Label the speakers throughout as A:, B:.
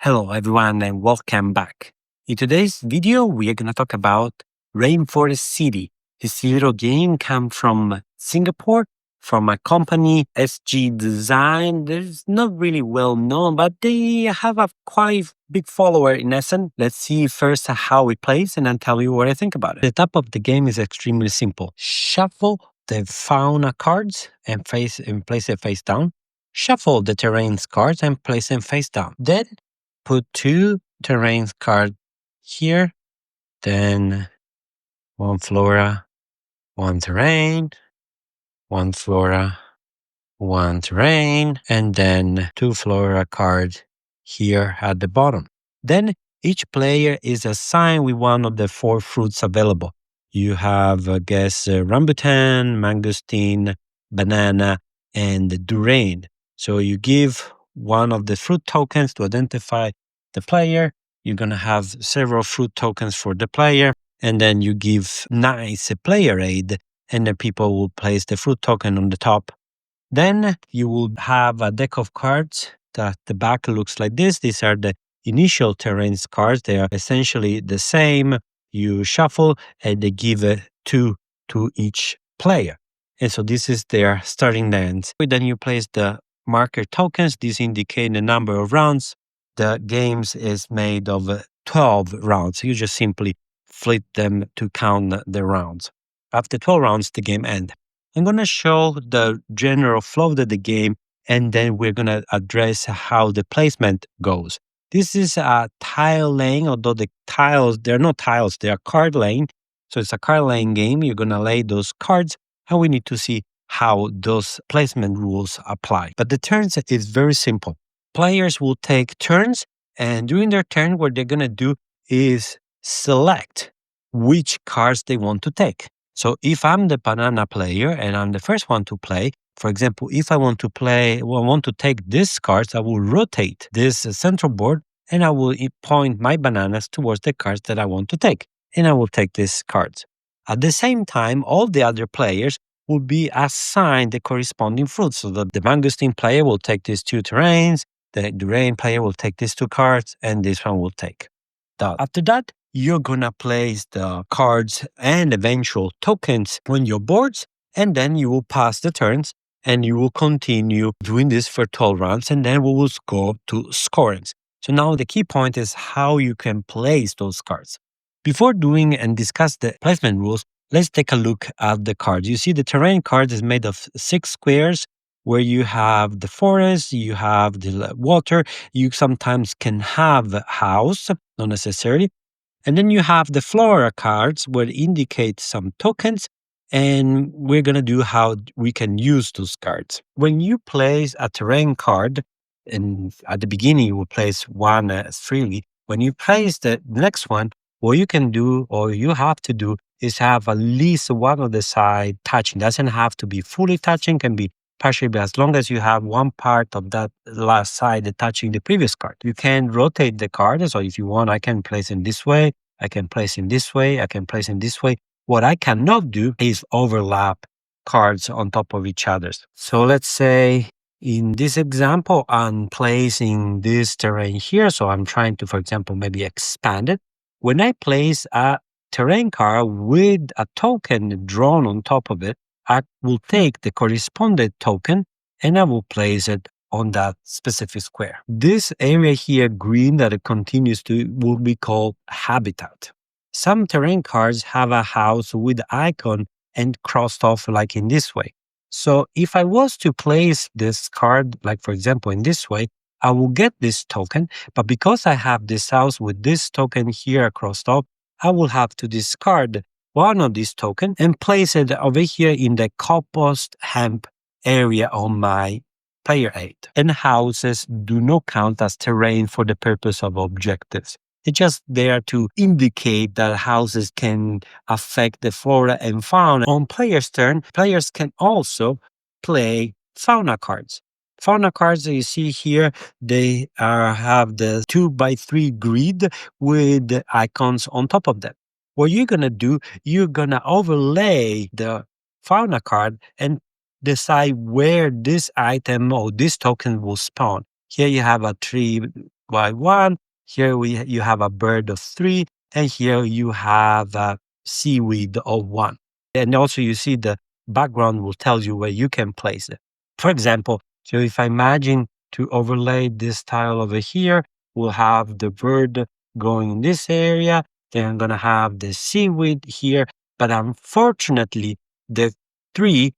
A: Hello everyone and welcome back. In today's video, we are going to talk about Rainforest City. This little game comes from Singapore, from a company, SG Design. There's not really well known, but they have a quite big follower in essence. Let's see first how it plays and then tell you what I think about it. The top of the game is extremely simple. Shuffle the fauna cards and place it face down. Shuffle the terrain cards and place them face down. Then put two terrain cards here, then one flora, one terrain, one flora, one terrain, and then two flora cards here at the bottom. Then each player is assigned with one of the four fruits available. You have, rambutan, mangosteen, banana, and durian. So you give one of the fruit tokens to identify the player. You're going to have several fruit tokens for the player, and then you give nice player aid, and then people will place the fruit token on the top. Then you will have a deck of cards that the back looks like this. These are the initial terrain cards. They are essentially the same. You shuffle and they give two to each player. And so this is their starting lands. Then you place the marker tokens. These indicate the number of rounds. The games is made of 12 rounds. You just simply flip them to count the rounds. After 12 rounds, the game ends. I'm going to show the general flow of the game, and then we're going to address how the placement goes. This is a tile lane, although the tiles, they're not tiles, they are card lane. So it's a card lane game. You're going to lay those cards, and we need to see how those placement rules apply. But the turns is very simple. Players will take turns, and during their turn, what they're going to do is select which cards they want to take. So if I'm the banana player and I'm the first one to play, for example, if I want to take these cards, I will rotate this central board and I will point my bananas towards the cards that I want to take. And I will take these cards. At the same time, all the other players will be assigned the corresponding fruits. So the mangosteen player will take these two terrains, the durian player will take these two cards, and this one will take that. After that, you're going to place the cards and eventual tokens on your boards, and then you will pass the turns, and you will continue doing this for 12 rounds, and then we will go to scorings. So now the key point is how you can place those cards. Before doing and discuss the placement rules, let's take a look at the cards. You see the terrain card is made of 6 squares, where you have the forest, you have the water, you sometimes can have a house, not necessarily. And then you have the flora cards where it indicates some tokens, and we're going to do how we can use those cards. When you place a terrain card, and at the beginning you will place one freely, when you place the next one, what you can do or you have to do is have at least one of the side touching. It doesn't have to be fully touching, can be partially, but as long as you have one part of that last side touching the previous card. You can rotate the card. So if you want, I can place it this way, I can place it this way, I can place it this way. What I cannot do is overlap cards on top of each other. So let's say in this example, I'm placing this terrain here. So I'm trying to, for example, maybe expand it. When I place a terrain card with a token drawn on top of it, I will take the corresponding token and I will place it on that specific square. This area here, green, that it continues to, will be called habitat. Some terrain cards have a house with icon and crossed off like in this way. So if I was to place this card, like for example in this way, I will get this token, but because I have this house with this token here crossed off, I will have to discard one of these tokens and place it over here in the compost hemp area on my player aid. And houses do not count as terrain for the purpose of objectives. It's just there to indicate that houses can affect the flora and fauna. On player's turn, players can also play fauna cards. Fauna cards that you see here, they have the 2x3 grid with icons on top of them. What you're going to do, you're going to overlay the fauna card and decide where this item or this token will spawn. Here you have a tree by 1. Here you have a bird of 3, and here you have a seaweed of 1. And also you see the background will tell you where you can place it. For example, so if I imagine to overlay this tile over here, we'll have the bird going in this area. Then I'm going to have the seaweed here. But unfortunately, the 3,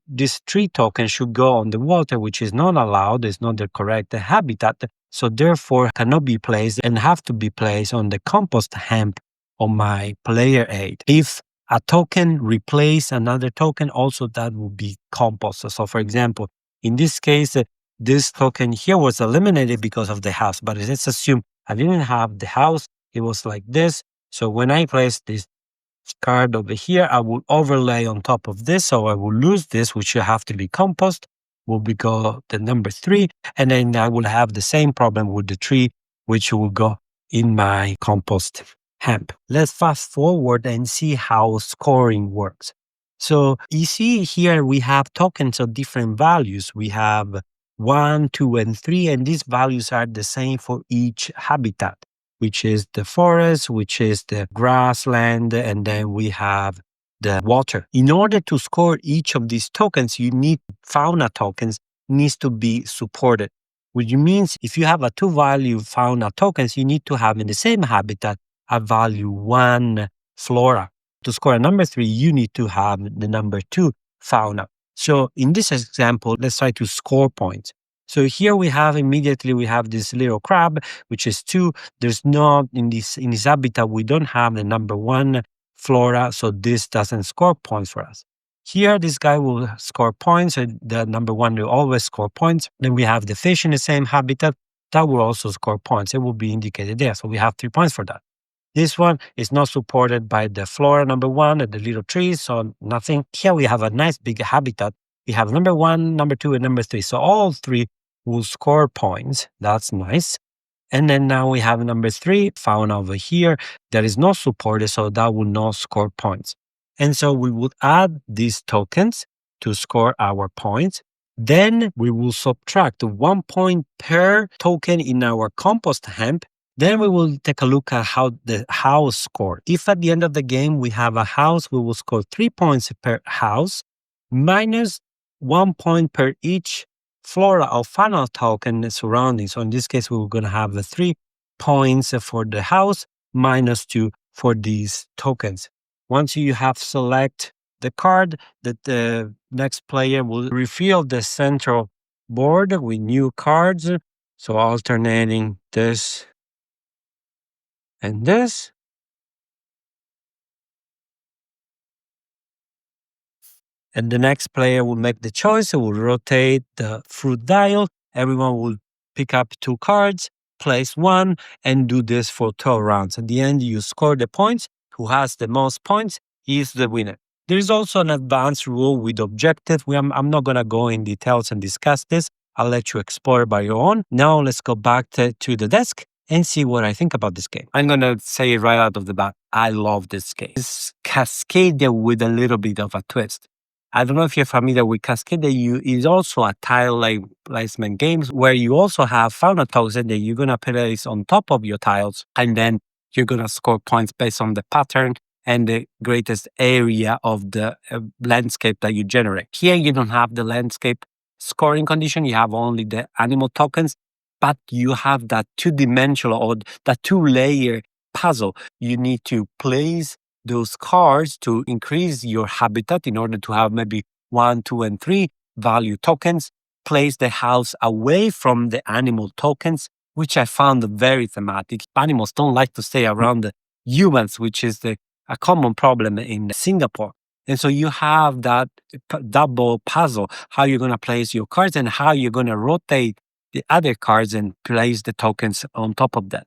A: this 3 token should go on the water, which is not allowed. It's not the correct habitat. So therefore cannot be placed and have to be placed on the compost hemp on my player 8. If a token replace another token, also that will be compost. So for example, in this case, this token here was eliminated because of the house, but let's assume I didn't have the house. It was like this. So when I place this card over here, I will overlay on top of this. So I will lose this, which will have to be compost, will be go the number 3. And then I will have the same problem with the 3, which will go in my compost hemp. Let's fast forward and see how scoring works. So you see here we have tokens of different values. We have 1, 2, and 3, and these values are the same for each habitat, which is the forest, which is the grassland, and then we have the water. In order to score each of these tokens, you need fauna tokens needs to be supported, which means if you have a 2-value fauna tokens, you need to have in the same habitat a value 1 flora. To score a number 3, you need to have the number 2 fauna. So in this example, let's try to score points. So here we have immediately, we have this little crab, which is 2. There's not, in this habitat, we don't have the number 1 flora, so this doesn't score points for us. Here, this guy will score points, so the number 1 will always score points. Then we have the fish in the same habitat, that will also score points. It will be indicated there, so we have 3 points for that. This one is not supported by the flora number 1 and the little trees, so nothing. Here we have a nice big habitat. We have number 1, number 2, and number 3. So all 3 will score points. That's nice. And then now we have number 3 found over here that is not supported, so that will not score points. And so we would add these tokens to score our points. Then we will subtract 1 point per token in our compost hemp. Then we will take a look at how the house scored. If at the end of the game we have a house, we will score 3 points per house, minus 1 point per each flora or fauna token surrounding. So in this case, we're going to have the 3 points for the house, minus 2 for these tokens. Once you have select the card, that the next player will refill the central board with new cards. So alternating this and this. And the next player will make the choice. It will rotate the fruit dial. Everyone will pick up 2 cards, place 1, and do this for 12 rounds. At the end, you score the points. Who has the most points is the winner. There is also an advanced rule with objective. I'm not going to go in details and discuss this. I'll let you explore by your own. Now let's go back to the desk and see what I think about this game. I'm going to say it right out of the bat. I love this game. It's Cascadia with a little bit of a twist. I don't know if you're familiar with Cascadia. Is also a tile-like placement game where you also have fauna tokens that you're going to place on top of your tiles, and then you're going to score points based on the pattern and the greatest area of the landscape that you generate. Here, you don't have the landscape scoring condition. You have only the animal tokens, but you have that 2-dimensional or that 2-layer puzzle. You need to place those cards to increase your habitat in order to have maybe 1, 2, and 3 value tokens. Place the house away from the animal tokens, which I found very thematic. Animals don't like to stay around the humans, which is a common problem in Singapore. And so you have that double puzzle, how you're going to place your cards and how you're going to rotate the other cards and place the tokens on top of that.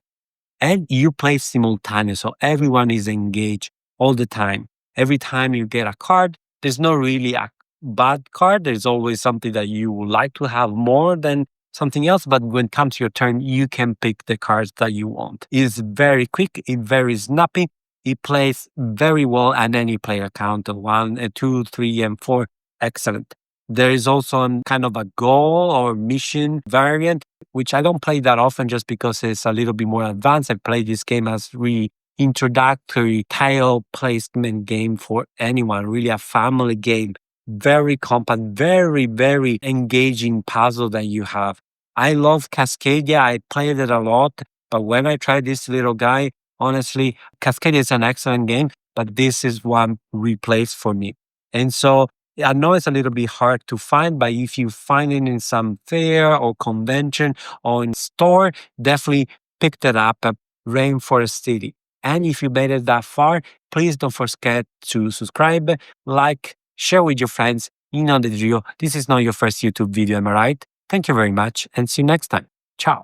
A: And you play simultaneous, so everyone is engaged all the time. Every time you get a card, there's not really a bad card. There's always something that you would like to have more than something else. But when it comes to your turn, you can pick the cards that you want. It's very quick. It's very snappy. It plays very well at any player count of 1, 2, 3, and 4. Excellent. There is also kind of a goal or mission variant, which I don't play that often just because it's a little bit more advanced. I play this game as really introductory tile placement game for anyone, really a family game. Very compact, very, very engaging puzzle that you have. I love Cascadia. I played it a lot, but when I tried this little guy, honestly, Cascadia is an excellent game, but this is one replaced for me. And so I know it's a little bit hard to find, but if you find it in some fair or convention or in store, definitely pick that up at Rainforest City. And if you made it that far, please don't forget to subscribe, like, share with your friends. You know the drill. This is not your first YouTube video, am I right? Thank you very much and see you next time. Ciao.